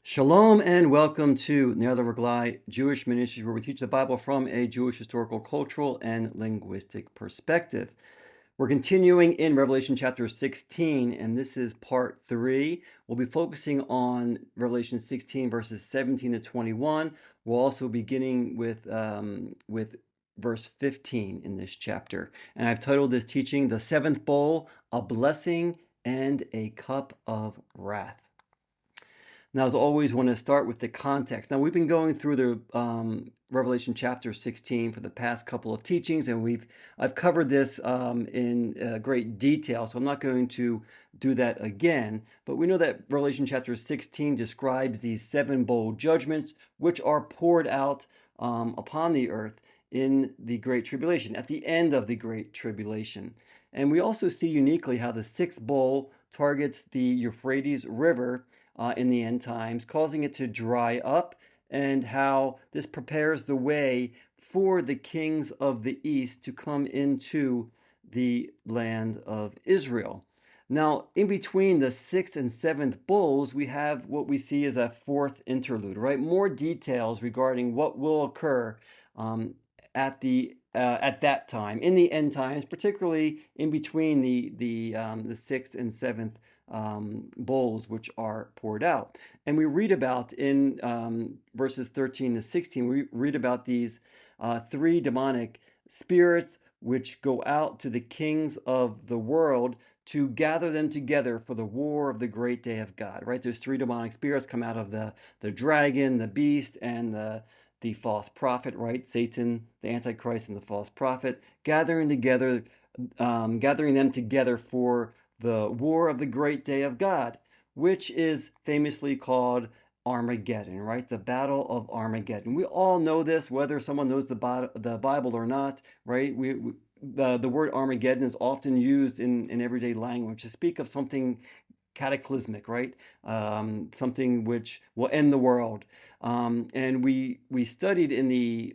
Shalom and welcome to Ne'er Reglai Jewish Ministries, where we teach the Bible from a Jewish historical, cultural, and linguistic perspective. We're continuing in Revelation chapter 16, and this is part 3. We'll be focusing on Revelation 16, verses 17 to 21. We'll also be beginning with verse 15 in this chapter. And I've titled this teaching, The Seventh Bowl, a Blessing and a Cup of Wrath. Now, as always, I want to start with the context. Now, we've been going through the Revelation chapter 16 for the past couple of teachings, and I've covered this in great detail, so I'm not going to do that again. But we know that Revelation chapter 16 describes these 7 bowl judgments, which are poured out upon the earth in the Great Tribulation, at the end of the Great Tribulation. And we also see uniquely how the 6th bowl targets the Euphrates River in the end times, causing it to dry up, and how this prepares the way for the kings of the east to come into the land of Israel. Now, in between the 6th and 7th bowls, we have what we see as a 4th interlude, right? More details regarding what will occur at that time in the end times, particularly in between the 6th and 7th bowls which are poured out. And we read about in verses 13 to 16, we read about these 3 demonic spirits which go out to the kings of the world to gather them together for the war of the great day of God, right? There's 3 demonic spirits come out of the dragon, the beast, and the false prophet, right? Satan, the Antichrist, and the false prophet, gathering them together for the war of the great day of God, which is famously called Armageddon, right? The Battle of Armageddon. We all know this, whether someone knows the Bible or not, right? The word Armageddon is often used in everyday language to speak of something cataclysmic, right? Something which will end the world. And we studied in the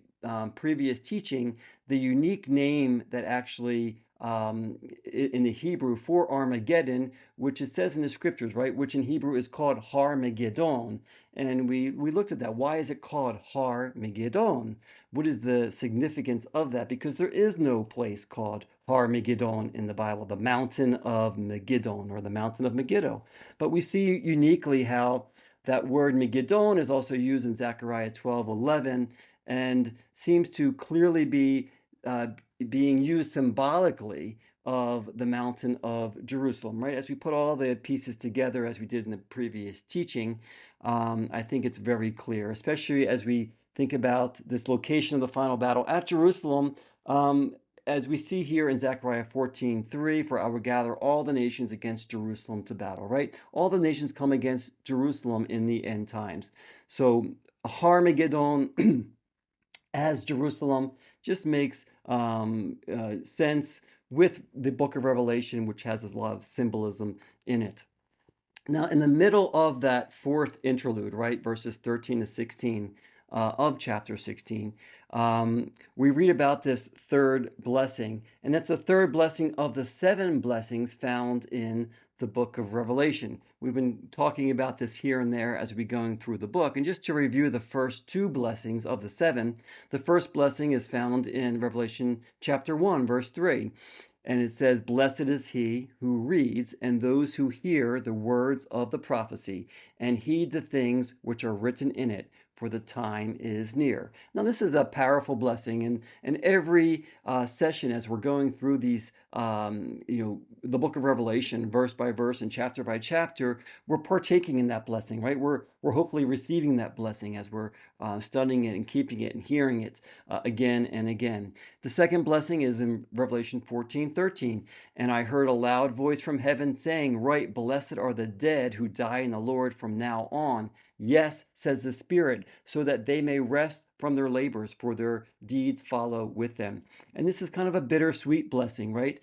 previous teaching the unique name that actually in the Hebrew for Armageddon, which it says in the scriptures, right? Which in Hebrew is called Har Megiddon. And we looked at that. Why is it called Har Megiddon? What is the significance of that? Because there is no place called Har Megiddon in the Bible, the mountain of Megiddon or the mountain of Megiddo. But we see uniquely how that word Megiddon is also used in Zechariah 12:11 and seems to clearly be being used symbolically of the mountain of Jerusalem, right? As we put all the pieces together, as we did in the previous teaching, I think it's very clear, especially as we think about this location of the final battle at Jerusalem, as we see here in Zechariah 14:3, for I will gather all the nations against Jerusalem to battle, right? All the nations come against Jerusalem in the end times. So Harmageddon as Jerusalem just makes sense with the book of Revelation, which has a lot of symbolism in it. Now, in the middle of that 4th interlude, right, verses 13 to 16 of chapter 16, we read about this 3rd blessing, and that's the 3rd blessing of the 7 blessings found in the book of Revelation. We've been talking about this here and there as we're going through the book. And just to review the first 2 blessings of the 7, the first blessing is found in Revelation chapter 1, verse 3. And it says, "Blessed is he who reads and those who hear the words of the prophecy and heed the things which are written in it, for the time is near." Now, this is a powerful blessing, and every session as we're going through these, the book of Revelation, verse by verse and chapter by chapter, we're partaking in that blessing, right? We're hopefully receiving that blessing as we're studying it and keeping it and hearing it again and again. The second blessing is in Revelation 14:13, "And I heard a loud voice from heaven saying, Right, blessed are the dead who die in the Lord from now on. Yes, says the Spirit, so that they may rest from their labors, for their deeds follow with them." And this is kind of a bittersweet blessing, right?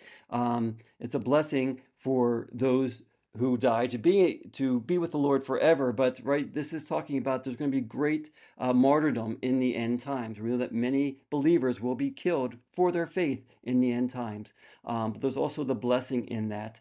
It's a blessing for those who died to be with the Lord forever. But right, this is talking about there's going to be great martyrdom in the end times. We know that many believers will be killed for their faith in the end times. But there's also the blessing in that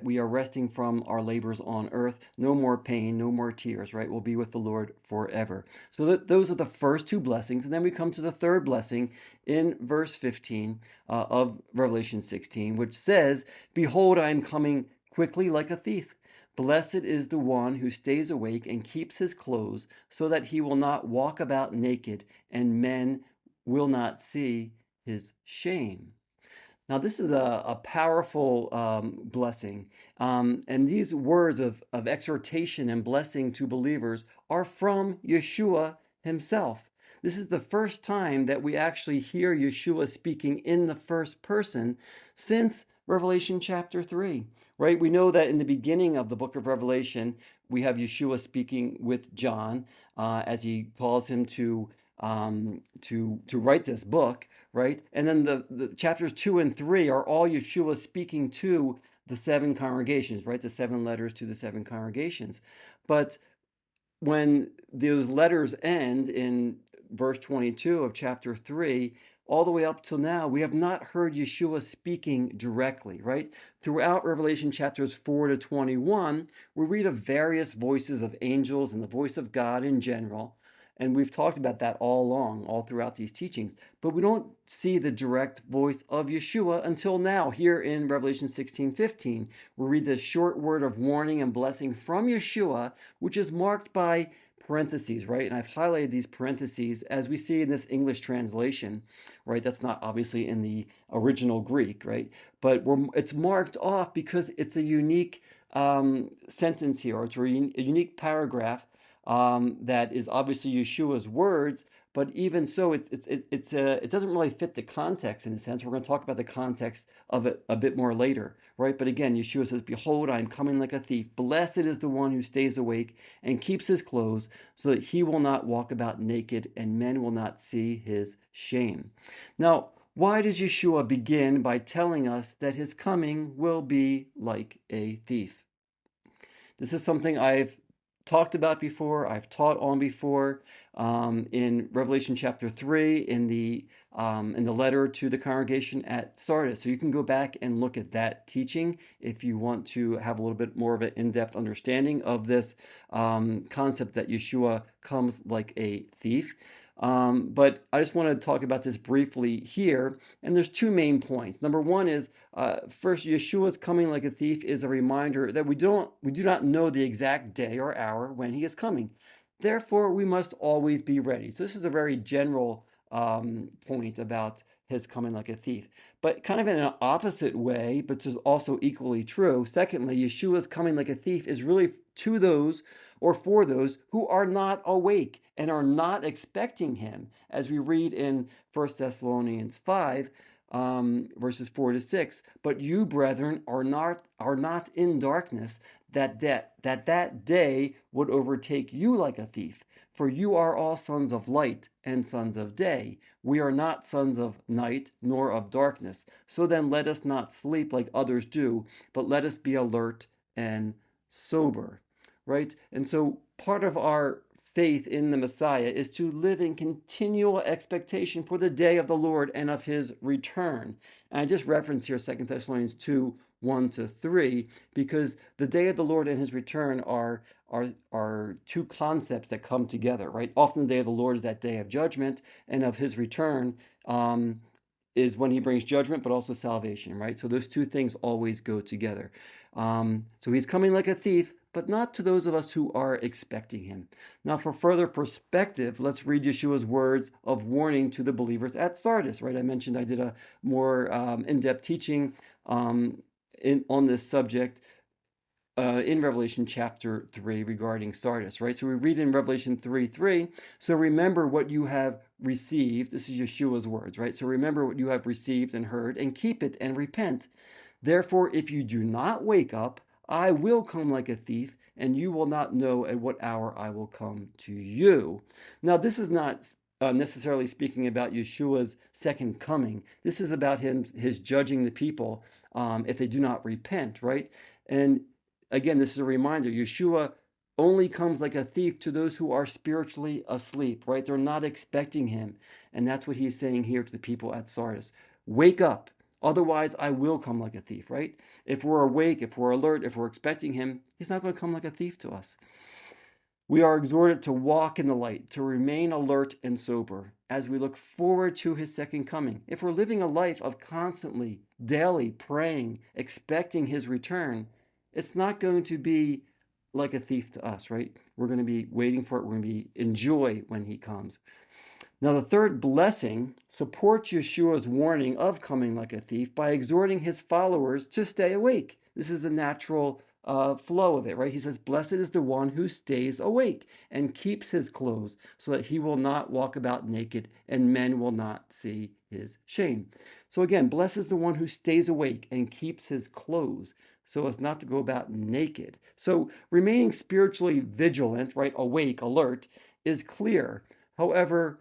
we are resting from our labors on earth. No more pain, no more tears, right? We'll be with the Lord forever. So those are the first two blessings. And then we come to the third blessing in verse 15 of Revelation 16, which says, "Behold, I am coming quickly like a thief. Blessed is the one who stays awake and keeps his clothes, so that he will not walk about naked, and men will not see his shame." Now, this is a powerful blessing. And these words of exhortation and blessing to believers are from Yeshua himself. This is the first time that we actually hear Yeshua speaking in the first person since Revelation chapter 3, right? We know that in the beginning of the book of Revelation, we have Yeshua speaking with John as he calls him to write this book, right? And then the chapters 2 and 3 are all Yeshua speaking to the seven congregations, right? The seven letters to the seven congregations. But when those letters end in verse 22 of chapter 3, all the way up till now, we have not heard Yeshua speaking directly, right? Throughout Revelation chapters 4 to 21, we read of various voices of angels and the voice of God in general. And we've talked about that all along, all throughout these teachings. But we don't see the direct voice of Yeshua until now. Here in Revelation 16:15, we read this short word of warning and blessing from Yeshua, which is marked by parentheses, right? And I've highlighted these parentheses as we see in this English translation, right? That's not obviously in the original Greek, right? But it's marked off because it's a unique sentence here, or it's a unique paragraph that is obviously Yeshua's words, but even so, it doesn't really fit the context in a sense. We're going to talk about the context of it a bit more later, right? But again, Yeshua says, "Behold, I am coming like a thief. Blessed is the one who stays awake and keeps his clothes, so that he will not walk about naked, and men will not see his shame." Now, why does Yeshua begin by telling us that his coming will be like a thief? This is something I've talked about before, I've taught on before, in Revelation chapter 3, in the letter to the congregation at Sardis. So you can go back and look at that teaching if you want to have a little bit more of an in-depth understanding of this concept that Yeshua comes like a thief. But I just want to talk about this briefly here. And there's two main points. Number one is, first, Yeshua's coming like a thief is a reminder that we do not know the exact day or hour when he is coming. Therefore, we must always be ready. So this is a very general point about his coming like a thief. But kind of in an opposite way, but this is also equally true. Secondly, Yeshua's coming like a thief is really to those or for those who are not awake and are not expecting him, as we read in 1 Thessalonians 5, verses 4 to 6. "But you, brethren, are not in darkness, that day would overtake you like a thief. For you are all sons of light and sons of day. We are not sons of night nor of darkness. So then let us not sleep like others do, but let us be alert and sober." Right? And so part of our faith in the Messiah is to live in continual expectation for the day of the Lord and of his return. And I just reference here 2 Thessalonians 2, 1 to 3, because the day of the Lord and his return are two concepts that come together, right? Often the day of the Lord is that day of judgment, and of his return is when he brings judgment, but also salvation, right? So those two things always go together. So he's coming like a thief, but not to those of us who are expecting him. Now, for further perspective, let's read Yeshua's words of warning to the believers at Sardis, right? I mentioned I did a more in-depth teaching on this subject in Revelation chapter 3 regarding Sardis, right? So we read in Revelation 3:3, "So remember what you have received." This is Yeshua's words, right? "So remember what you have received and heard, and keep it and repent. Therefore, if you do not wake up, I will come like a thief, and you will not know at what hour I will come to you." Now, this is not necessarily speaking about Yeshua's second coming. This is about his judging the people if they do not repent, right? And Again, this is a reminder. Yeshua only comes like a thief to those who are spiritually asleep, right? They're not expecting him. And that's what he's saying here to the people at Sardis. Wake up. Otherwise, I will come like a thief, right? If we're awake, if we're alert, if we're expecting him, he's not going to come like a thief to us. We are exhorted to walk in the light, to remain alert and sober as we look forward to his second coming. If we're living a life of constantly, daily praying, expecting his return, it's not going to be like a thief to us, right? We're going to be waiting for it. We're going to be in joy when he comes. Now, the third blessing supports Yeshua's warning of coming like a thief by exhorting his followers to stay awake. This is the natural flow of it, right? He says, blessed is the one who stays awake and keeps his clothes so that he will not walk about naked and men will not see his shame. So again, blessed is the one who stays awake and keeps his clothes so as not to go about naked. So remaining spiritually vigilant, right, awake, alert, is clear. However,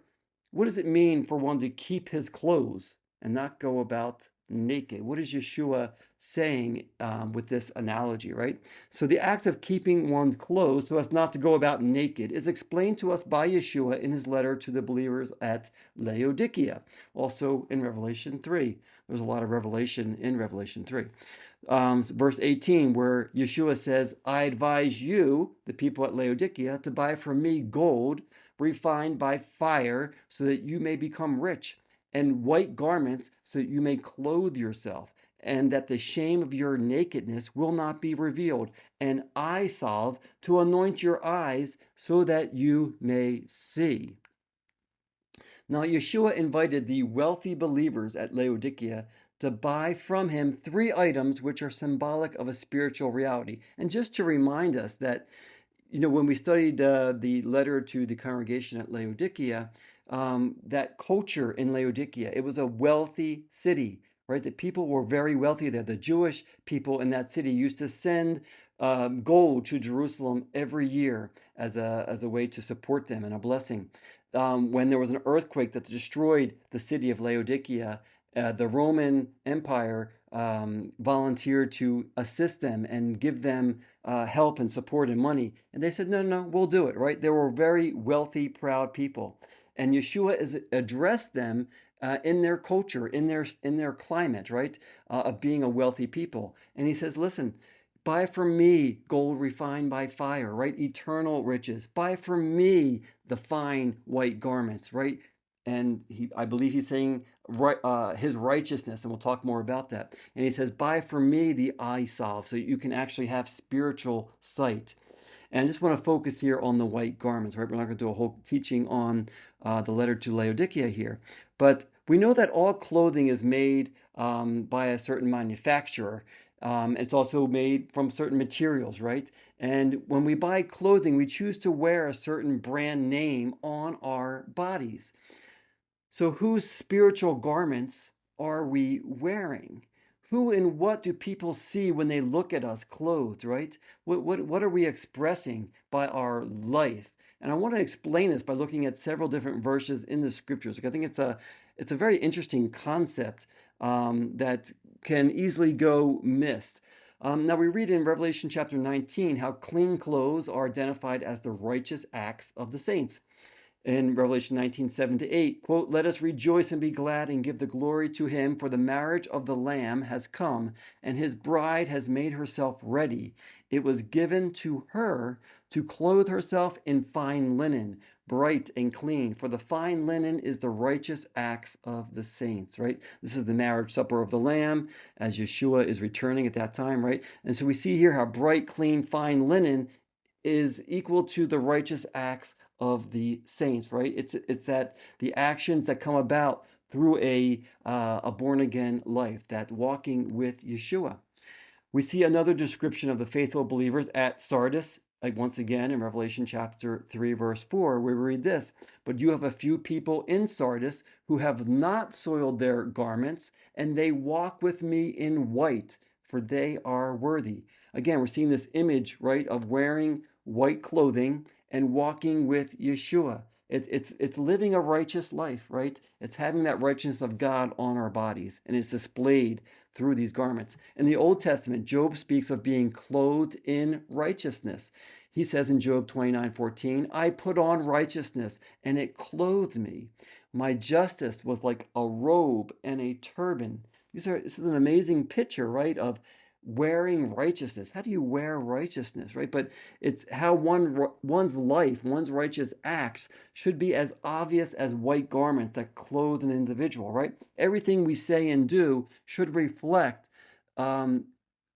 what does it mean for one to keep his clothes and not go about naked? What is Yeshua saying with this analogy, right? So the act of keeping one's clothes so as not to go about naked is explained to us by Yeshua in his letter to the believers at Laodicea, also in Revelation 3. There's a lot of revelation in Revelation 3. Verse 18, where Yeshua says, I advise you, the people at Laodicea, to buy from me gold refined by fire so that you may become rich, and white garments so that you may clothe yourself, and that the shame of your nakedness will not be revealed, and eye salve to anoint your eyes so that you may see. Now, Yeshua invited the wealthy believers at Laodicea to buy from him 3 items which are symbolic of a spiritual reality. And just to remind us that, when we studied the letter to the congregation at Laodicea, that culture in Laodicea, it was a wealthy city, right? The people were very wealthy there. The Jewish people in that city used to send gold to Jerusalem every year as a way to support them and a blessing. When there was an earthquake that destroyed the city of Laodicea, the Roman Empire volunteered to assist them and give them help and support and money. And they said, no, we'll do it, right? They were very wealthy, proud people. And Yeshua has addressed them in their culture, in their climate, right, of being a wealthy people. And he says, listen, buy from me gold refined by fire, right? Eternal riches. Buy from me the fine white garments, right? And I believe he's saying his righteousness, and we'll talk more about that. And he says, buy from me the eye salve so you can actually have spiritual sight. And I just want to focus here on the white garments, right? We're not going to do a whole teaching on the letter to Laodicea here. But we know that all clothing is made by a certain manufacturer. It's also made from certain materials, right? And when we buy clothing, we choose to wear a certain brand name on our bodies. So whose spiritual garments are we wearing? Who and what do people see when they look at us clothed, right? What are we expressing by our life? And I want to explain this by looking at several different verses in the scriptures. I think it's a very interesting concept that can easily go missed. Now we read in Revelation chapter 19 how clean clothes are identified as the righteous acts of the saints. In Revelation 19, 7-8, quote, let us rejoice and be glad and give the glory to him, for the marriage of the Lamb has come, and his bride has made herself ready. It was given to her to clothe herself in fine linen, bright and clean, for the fine linen is the righteous acts of the saints, right? This is the marriage supper of the Lamb, as Yeshua is returning at that time, right? And so we see here how bright, clean, fine linen is equal to the righteous acts of the saints, right? It's that the actions that come about through a born again life, that walking with Yeshua. We see another description of the faithful believers at Sardis, like once again in Revelation chapter 3, verse 4, where we read this, but you have a few people in Sardis who have not soiled their garments, and they walk with me in white, for they are worthy. Again, we're seeing this image, right, of wearing white clothing and walking with Yeshua. It's living a righteous life, right? It's having that righteousness of God on our bodies, and it's displayed through these garments. In the Old Testament, Job speaks of being clothed in righteousness. He says in Job 29:14, I put on righteousness, and it clothed me. My justice was like a robe and a turban. This is an amazing picture, right, of wearing righteousness. How do you wear righteousness, right? But it's how one's life, one's righteous acts should be as obvious as white garments that clothe an individual, right? Everything we say and do should reflect um,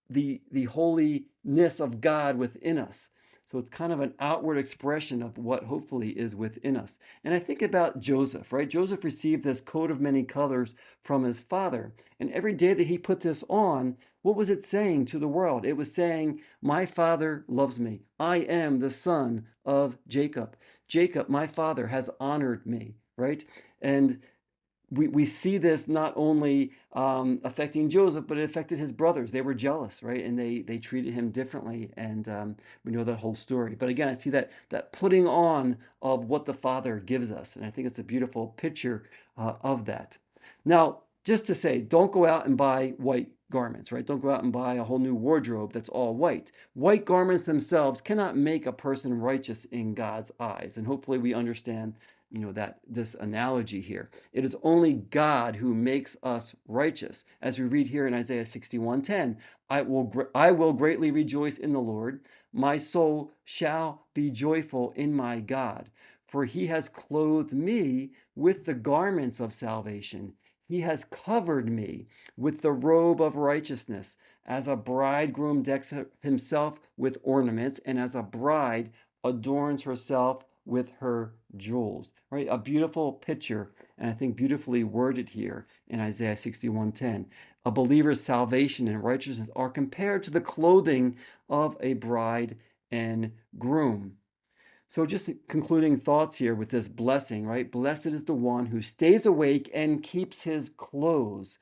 the holiness of God within us. So it's kind of an outward expression of what hopefully is within us. And I think about Joseph, right? Joseph received this coat of many colors from his father. And every day that he put this on, what was it saying to the world? It was saying, my father loves me. I am the son of Jacob. Jacob, my father, has honored me, right? And we see this not only affecting Joseph, but it affected his brothers. They were jealous, right? And they treated him differently. And we know that whole story. But again, I see that putting on of what the Father gives us. And I think it's a beautiful picture of that. Now, just to say, don't go out and buy white garments, right? Don't go out and buy a whole new wardrobe that's all white. White garments themselves cannot make a person righteous in God's eyes. And hopefully we understand that this analogy here. It is only God who makes us righteous. As we read here in Isaiah 61:10, I will greatly rejoice in the Lord. My soul shall be joyful in my God, for he has clothed me with the garments of salvation. He has covered me with the robe of righteousness, as a bridegroom decks himself with ornaments, and as a bride adorns herself with her jewels, right? A beautiful picture, and I think beautifully worded here in Isaiah 61:10. A believer's salvation and righteousness are compared to the clothing of a bride and groom. So just concluding thoughts here with this blessing, right? Blessed is the one who stays awake and keeps his clothes.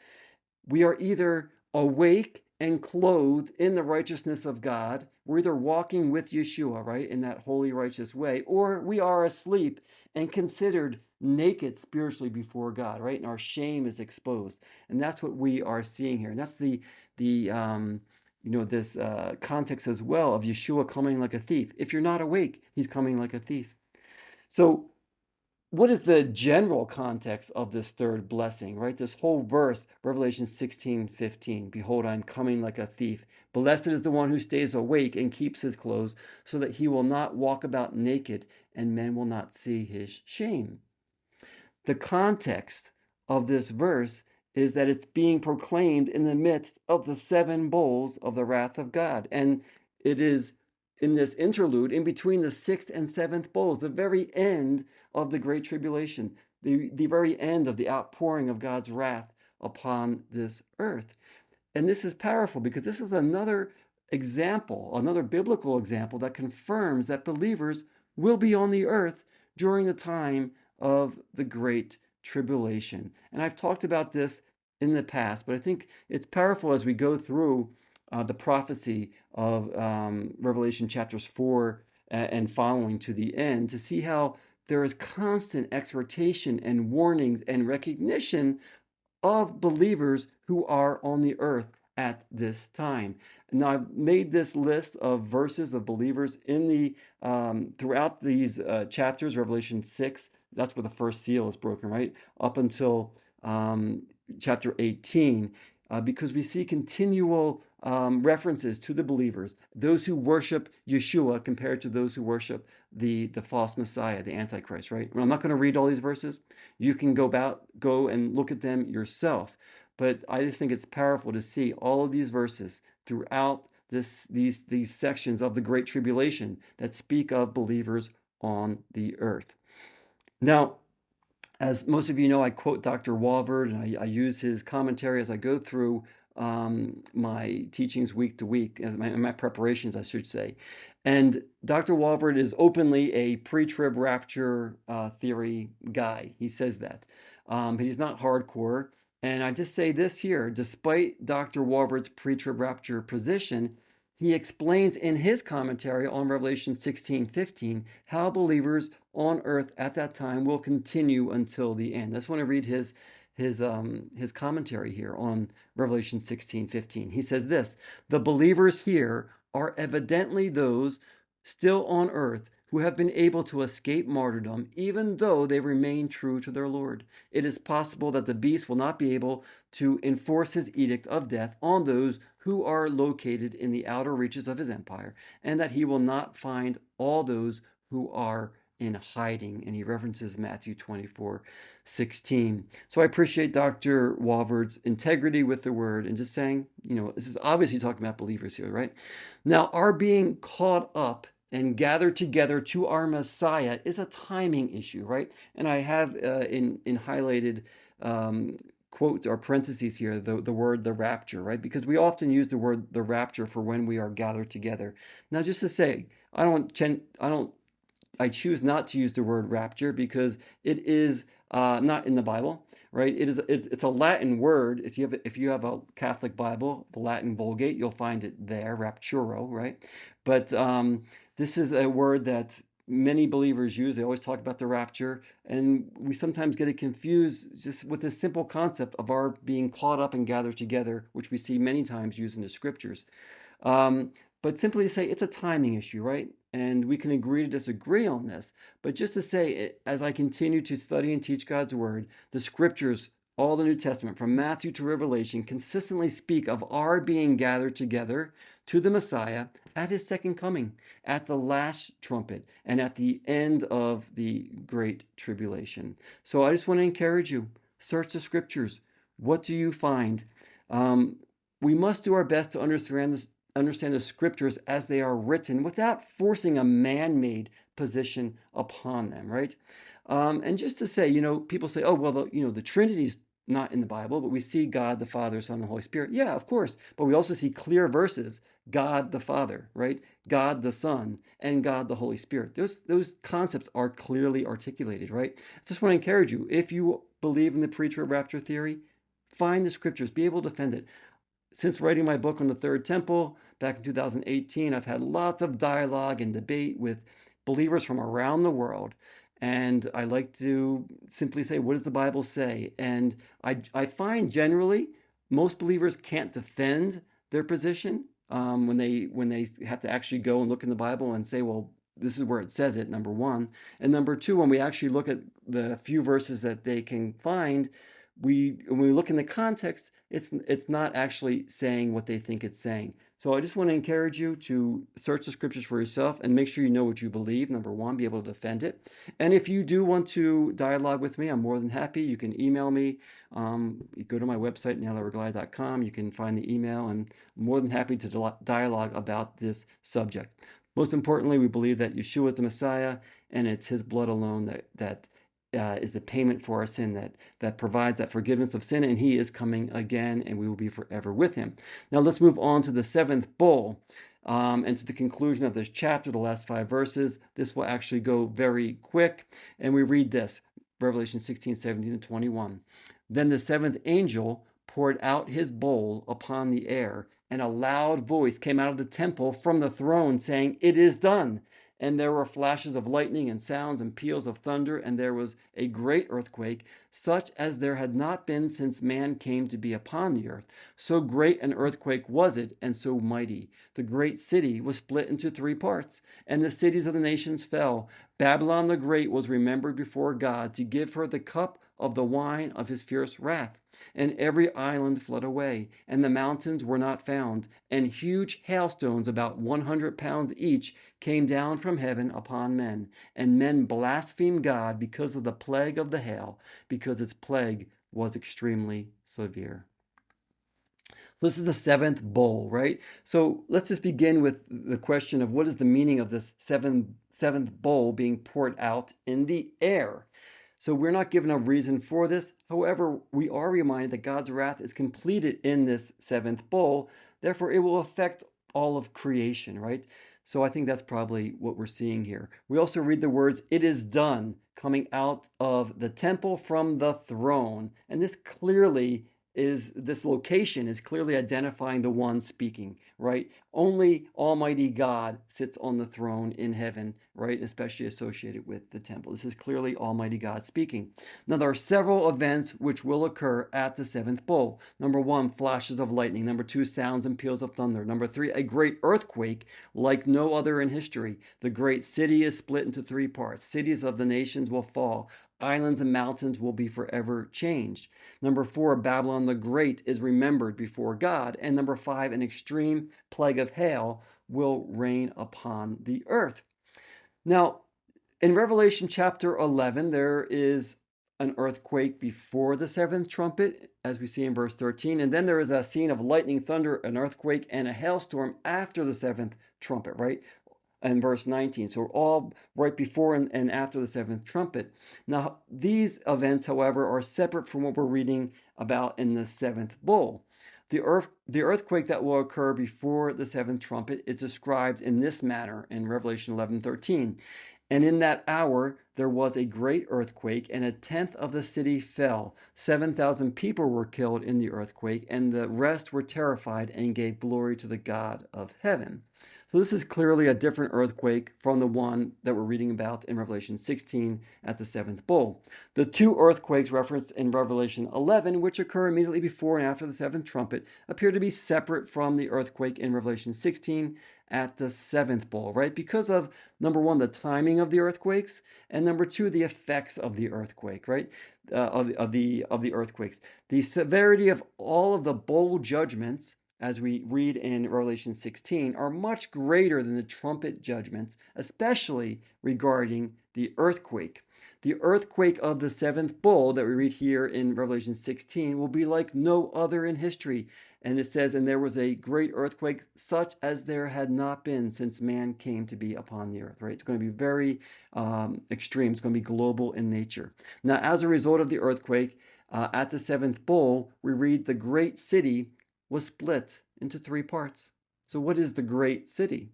We are either awake and clothed in the righteousness of God. We're either walking with Yeshua, right, in that holy, righteous way, or we are asleep and considered naked spiritually before God, right? And our shame is exposed. And that's what we are seeing here. And that's this context as well of Yeshua coming like a thief. If you're not awake, he's coming like a thief. So what is the general context of this third blessing, right? This whole verse, Revelation 16:15, behold, I'm coming like a thief. Blessed is the one who stays awake and keeps his clothes, so that he will not walk about naked, and men will not see his shame. The context of this verse is that it's being proclaimed in the midst of the seven bowls of the wrath of God. And it is in this interlude, in between the sixth and seventh bowls, the very end of the Great Tribulation, the very end of the outpouring of God's wrath upon this earth. And this is powerful because this is another example, another biblical example that confirms that believers will be on the earth during the time of the Great Tribulation. And I've talked about this in the past, but I think it's powerful as we go through the prophecy of Revelation chapters 4 and following to the end to see how there is constant exhortation and warnings and recognition of believers who are on the earth at this time. Now, I've made this list of verses of believers in the throughout these chapters, Revelation 6. That's where the first seal is broken, right? Up until chapter 18, because we see continual references to the believers, those who worship Yeshua compared to those who worship the false Messiah, the Antichrist, right? Well, I'm not going to read all these verses. You can go and look at them yourself. But I just think it's powerful to see all of these verses throughout these sections of the Great Tribulation that speak of believers on the earth. Now, as most of you know, I quote Dr. Walvoord, and I use his commentary as I go through my teachings week to week, my preparations, I should say. And Dr. Walvoord is openly a pre-trib rapture theory guy. He says that. But he's not hardcore. And I just say this here, despite Dr. Walvoord's pre-trib rapture position, he explains in his commentary on Revelation 16:15 how believers on earth at that time will continue until the end. I just want to read his commentary here on Revelation 16:15. He says this: the believers here are evidently those still on earth who have been able to escape martyrdom, even though they remain true to their Lord. It is possible that the beast will not be able to enforce his edict of death on those who are located in the outer reaches of his empire, and that he will not find all those who are in hiding. And he references Matthew 24:16. So I appreciate Dr. Walvard's integrity with the word and just saying, this is obviously talking about believers here, right? Now, our being caught up and gathered together to our Messiah is a timing issue, right? And I have in highlighted quotes or parentheses here the word the rapture, right? Because we often use the word the rapture for when we are gathered together. Now, just to say, I choose not to use the word rapture because it is not in the Bible, right? It's a Latin word. If you have a Catholic Bible, the Latin Vulgate, you'll find it there, rapturo, right? But this is a word that many believers use. They always talk about the rapture, and we sometimes get it confused just with this simple concept of our being caught up and gathered together, which we see many times used in the scriptures. But simply to say it's a timing issue, right? And we can agree to disagree on this. But just to say, as I continue to study and teach God's word, the scriptures, all the New Testament, from Matthew to Revelation, consistently speak of our being gathered together to the Messiah at his second coming, at the last trumpet, and at the end of the great tribulation. So I just want to encourage you, search the scriptures. What do you find? We must do our best to understand the scriptures as they are written without forcing a man-made position upon them, right? And just to say, people say, oh, well, the Trinity's not in the Bible, but we see God, the Father, Son, and the Holy Spirit. Yeah, of course. But we also see clear verses, God the Father, right? God the Son, and God the Holy Spirit. Those concepts are clearly articulated, right? I just want to encourage you, if you believe in the pre-trib rapture theory, find the scriptures, be able to defend it. Since writing my book on the Third Temple back in 2018, I've had lots of dialogue and debate with believers from around the world. And I like to simply say, what does the Bible say? And I find generally most believers can't defend their position when they have to actually go and look in the Bible and say, well, this is where it says it, number one. And number two, when we actually look at the few verses that they can find, when we look in the context, it's not actually saying what they think it's saying. So I just want to encourage you to search the scriptures for yourself and make sure you know what you believe, number one, be able to defend it. And if you do want to dialogue with me, I'm more than happy. You can email me. You go to my website, nailthatwouldglie.com. You can find the email, and I'm more than happy to dialogue about this subject. Most importantly, we believe that Yeshua is the Messiah, and it's his blood alone that is the payment for our sin, that provides that forgiveness of sin, and he is coming again, and we will be forever with him. Now let's move on to the seventh bowl, and to the conclusion of this chapter, the last 5 verses. This will actually go very quick, and we read this, Revelation 16, 17, and 21. Then the seventh angel poured out his bowl upon the air, and a loud voice came out of the temple from the throne, saying, "It is done." And there were flashes of lightning and sounds and peals of thunder, and there was a great earthquake, such as there had not been since man came to be upon the earth. So great an earthquake was it, and so mighty. The great city was split into 3 parts, and the cities of the nations fell. Babylon the Great was remembered before God to give her the cup of the wine of his fierce wrath. And every island fled away, and the mountains were not found, and huge hailstones about 100 pounds each came down from heaven upon men, and men blasphemed God because of the plague of the hail, because its plague was extremely severe. This is the 7th bowl, right? So let's just begin with the question of what is the meaning of this seventh bowl being poured out in the air. So we're not given a reason for this. However, we are reminded that God's wrath is completed in this 7th bowl. Therefore, it will affect all of creation, right? So I think that's probably what we're seeing here. We also read the words, "It is done," coming out of the temple from the throne. And this clearly is this location is clearly identifying the one speaking, right? Only Almighty God sits on the throne in heaven, right? Especially associated with the temple. This is clearly Almighty God speaking. Now, there are several events which will occur at the seventh bowl. Number one, flashes of lightning. Number two, sounds and peals of thunder. Number three, a great earthquake like no other in history. The great city is split into three parts. Cities of the nations will fall. Islands and mountains will be forever changed. Number four, Babylon the Great is remembered before God. And number five, an extreme plague of hail will rain upon the earth. Now, in Revelation chapter 11, there is an earthquake before the seventh trumpet, as we see in verse 13. And then there is a scene of lightning, thunder, an earthquake, and a hailstorm after the seventh trumpet, right? And verse 19. So all right before and after the seventh trumpet. Now, these events, however, are separate from what we're reading about in the seventh bowl. The earthquake that will occur before the seventh trumpet is described in this manner in Revelation 11:13. And in that hour there was a great earthquake, and a tenth of the city fell. 7,000 people were killed in the earthquake, and the rest were terrified and gave glory to the God of heaven. So this is clearly a different earthquake from the one that we're reading about in Revelation 16 at the seventh bowl. The two earthquakes referenced in Revelation 11, which occur immediately before and after the seventh trumpet, appear to be separate from the earthquake in Revelation 16 at the seventh bowl, right? Because of, number one, the timing of the earthquakes, and number two, the effects of the earthquake, right? Of the earthquakes. The severity of all of the bowl judgments, as we read in Revelation 16, are much greater than the trumpet judgments, especially regarding the earthquake. The earthquake of the seventh bowl that we read here in Revelation 16 will be like no other in history. And it says, and there was a great earthquake such as there had not been since man came to be upon the earth, right? It's going to be very extreme. It's going to be global in nature. Now, as a result of the earthquake, at the seventh bowl, we read the great city was split into three parts. So what is the great city?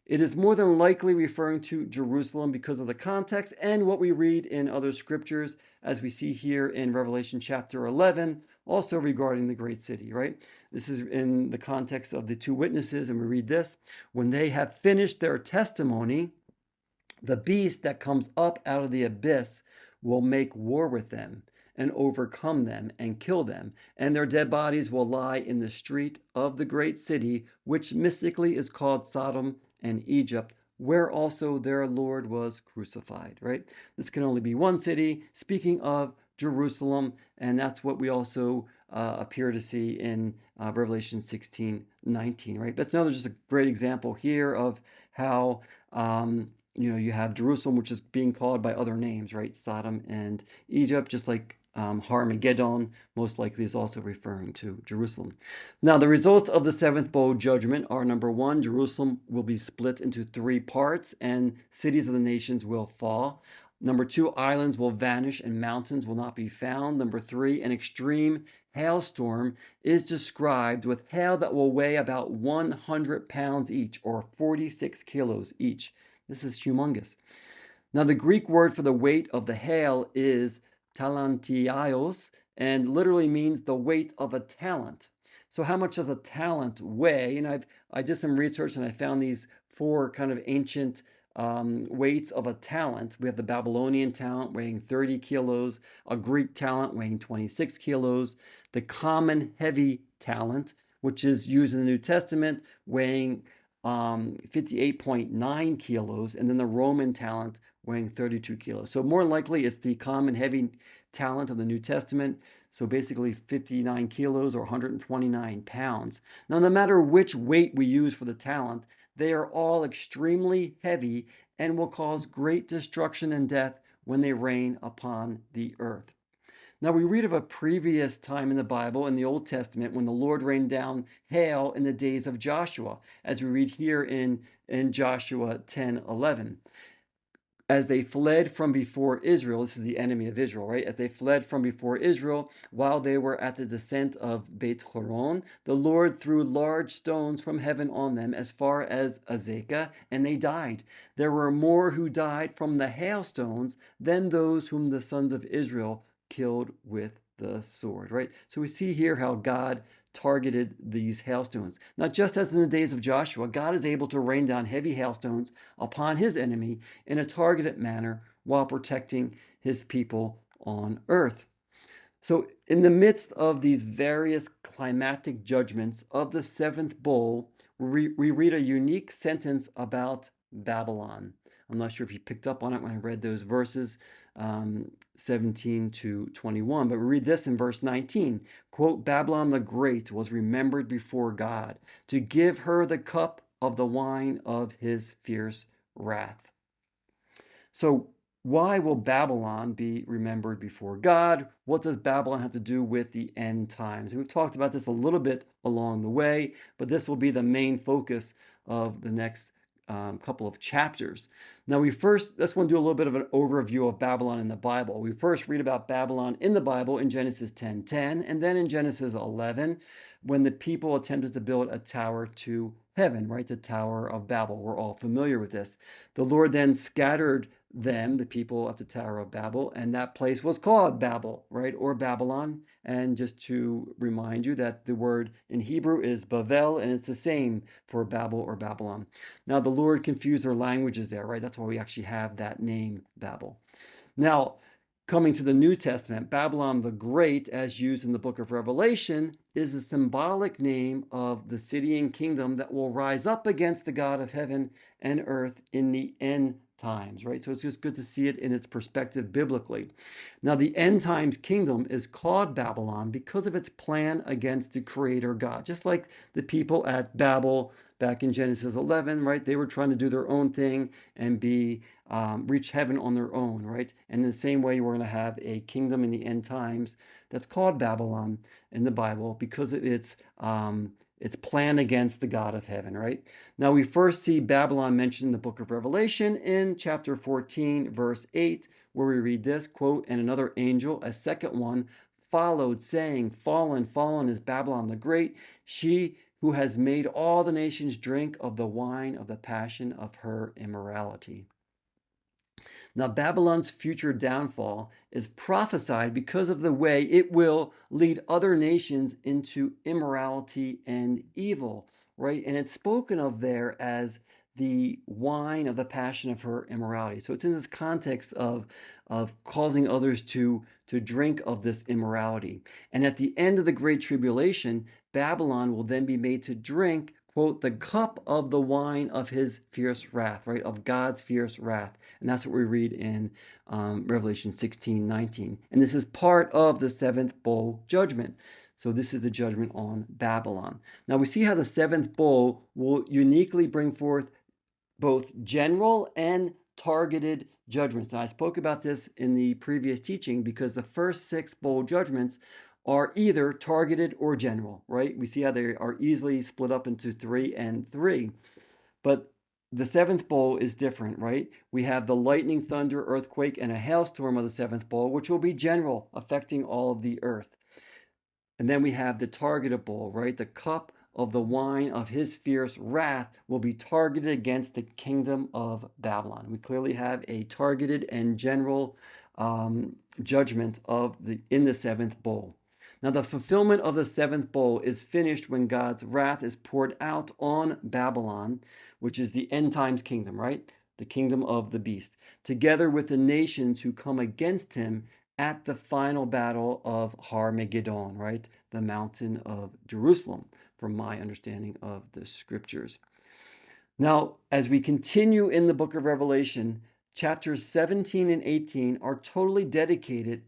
It is more than likely referring to Jerusalem because of the context and what we read in other scriptures, as we see here in Revelation chapter 11, also regarding the great city, right? This is in the context of the two witnesses, and we read this: when they have finished their testimony, the beast that comes up out of the abyss will make war with them and overcome them and kill them, and their dead bodies will lie in the street of the great city, which mystically is called Sodom and Egypt, where also their Lord was crucified, right? This can only be one city, speaking of Jerusalem, and that's what we also appear to see in Revelation 16:19, right? That's another just a great example here of how you have Jerusalem, which is being called by other names, right? Sodom and Egypt, just like Harmageddon most likely is also referring to Jerusalem. Now, the results of the seventh bowl judgment are: number one, Jerusalem will be split into three parts and cities of the nations will fall. Number two, islands will vanish and mountains will not be found. Number three, an extreme hailstorm is described with hail that will weigh about 100 pounds each, or 46 kilos each. This is humongous. Now, the Greek word for the weight of the hail is talantiaios, and literally means the weight of a talent. So how much does a talent weigh? And I did some research and I found these four kind of ancient weights of a talent. We have the Babylonian talent weighing 30 kilos, a Greek talent weighing 26 kilos, the common heavy talent, which is used in the New Testament, weighing 58.9 kilos, and then the Roman talent weighing 32 kilos. So more likely it's the common heavy talent of the New Testament. So basically 59 kilos or 129 pounds. Now, no matter which weight we use for the talent, they are all extremely heavy and will cause great destruction and death when they rain upon the earth. Now, we read of a previous time in the Bible, in the Old Testament, when the Lord rained down hail in the days of Joshua, as we read here in Joshua 10:11. As they fled from before Israel, this is the enemy of Israel, right? As they fled from before Israel, while they were at the descent of Beit Horon, the Lord threw large stones from heaven on them as far as Azekah, and they died. There were more who died from the hailstones than those whom the sons of Israel killed with the sword, right? So we see here how God targeted these hailstones. Not just as in the days of Joshua, God is able to rain down heavy hailstones upon his enemy in a targeted manner while protecting his people on earth. So, in the midst of these various climatic judgments of the seventh bowl, we read a unique sentence about Babylon. I'm not sure if you picked up on it when I read those verses, 17 to 21, but we read this in verse 19. Quote, Babylon the Great was remembered before God to give her the cup of the wine of his fierce wrath. So, why will Babylon be remembered before God? What does Babylon have to do with the end times? We've talked about this a little bit along the way, but this will be the main focus of the next couple of chapters. Now, let's want to do a little bit of an overview of Babylon in the Bible. We first read about Babylon in the Bible in Genesis 10:10, and then in Genesis 11, when the people attempted to build a tower to heaven, right? The Tower of Babel. We're all familiar with this. The Lord then scattered them, the people at the Tower of Babel, and that place was called Babel, right? Or Babylon. And just to remind you that the word in Hebrew is Bavel, and it's the same for Babel or Babylon. Now, the Lord confused their languages there, right? That's why we actually have that name, Babel. Now, coming to the New Testament, Babylon the Great, as used in the book of Revelation, is a symbolic name of the city and kingdom that will rise up against the God of heaven and earth in the end times, right? So it's just good to see it in its perspective biblically. Now, the end times kingdom is called Babylon because of its plan against the Creator God. Just like the people at Babel back in Genesis 11, right? They were trying to do their own thing and reach heaven on their own, right? And in the same way, we're going to have a kingdom in the end times that's called Babylon in the Bible because of its plan against the God of heaven, right? Now, we first see Babylon mentioned in the book of Revelation in chapter 14, verse 8, where we read this, quote, and another angel, a second one, followed, saying, fallen, fallen is Babylon the Great, she who has made all the nations drink of the wine of the passion of her immorality. Now, Babylon's future downfall is prophesied because of the way it will lead other nations into immorality and evil, right? And it's spoken of there as the wine of the passion of her immorality. So it's in this context of causing others to drink of this immorality. And at the end of the Great Tribulation, Babylon will then be made to drink, quote, the cup of the wine of his fierce wrath, right? Of God's fierce wrath. And that's what we read in Revelation 16:19. And this is part of the seventh bowl judgment. So this is the judgment on Babylon. Now we see how the seventh bowl will uniquely bring forth both general and targeted judgments. And I spoke about this in the previous teaching because the first 6 bowl judgments are either targeted or general, right? We see how they are easily split up into 3 and 3. But the seventh bowl is different, right? We have the lightning, thunder, earthquake, and a hailstorm of the seventh bowl, which will be general, affecting all of the earth. And then we have the targeted bowl, right? The cup of the wine of his fierce wrath will be targeted against the kingdom of Babylon. We clearly have a targeted and general judgment in the seventh bowl. Now, the fulfillment of the seventh bowl is finished when God's wrath is poured out on Babylon, which is the end times kingdom, right? The kingdom of the beast, together with the nations who come against him at the final battle of Har-Megidon, right? The mountain of Jerusalem, from my understanding of the scriptures. Now, as we continue in the book of Revelation, chapters 17 and 18 are totally dedicated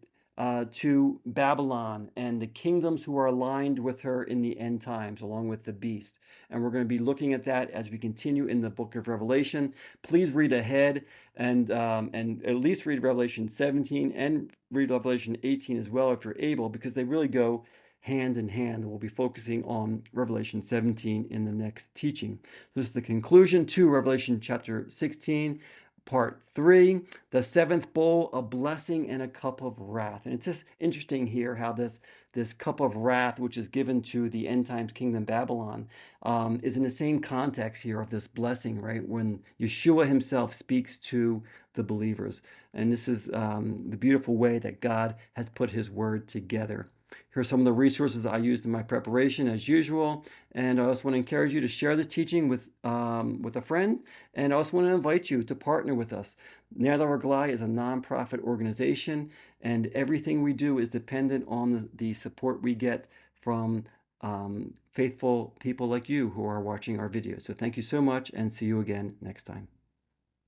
to Babylon and the kingdoms who are aligned with her in the end times, along with the beast. And we're going to be looking at that as we continue in the book of Revelation. Please read ahead and at least read Revelation 17 and read Revelation 18 as well if you're able, because they really go hand in hand. We'll be focusing on Revelation 17 in the next teaching. This is the conclusion to Revelation chapter 16. Part 3, the seventh bowl, a blessing and a cup of wrath. And it's just interesting here how this cup of wrath, which is given to the end times kingdom Babylon, is in the same context here of this blessing, right? When Yeshua himself speaks to the believers. And this is the beautiful way that God has put his word together. Here are some of the resources I used in my preparation as usual. And I also want to encourage you to share this teaching with a friend. And I also want to invite you to partner with us. Ne'er Reglai is a nonprofit organization, and everything we do is dependent on the support we get from faithful people like you who are watching our videos. So thank you so much, and see you again next time.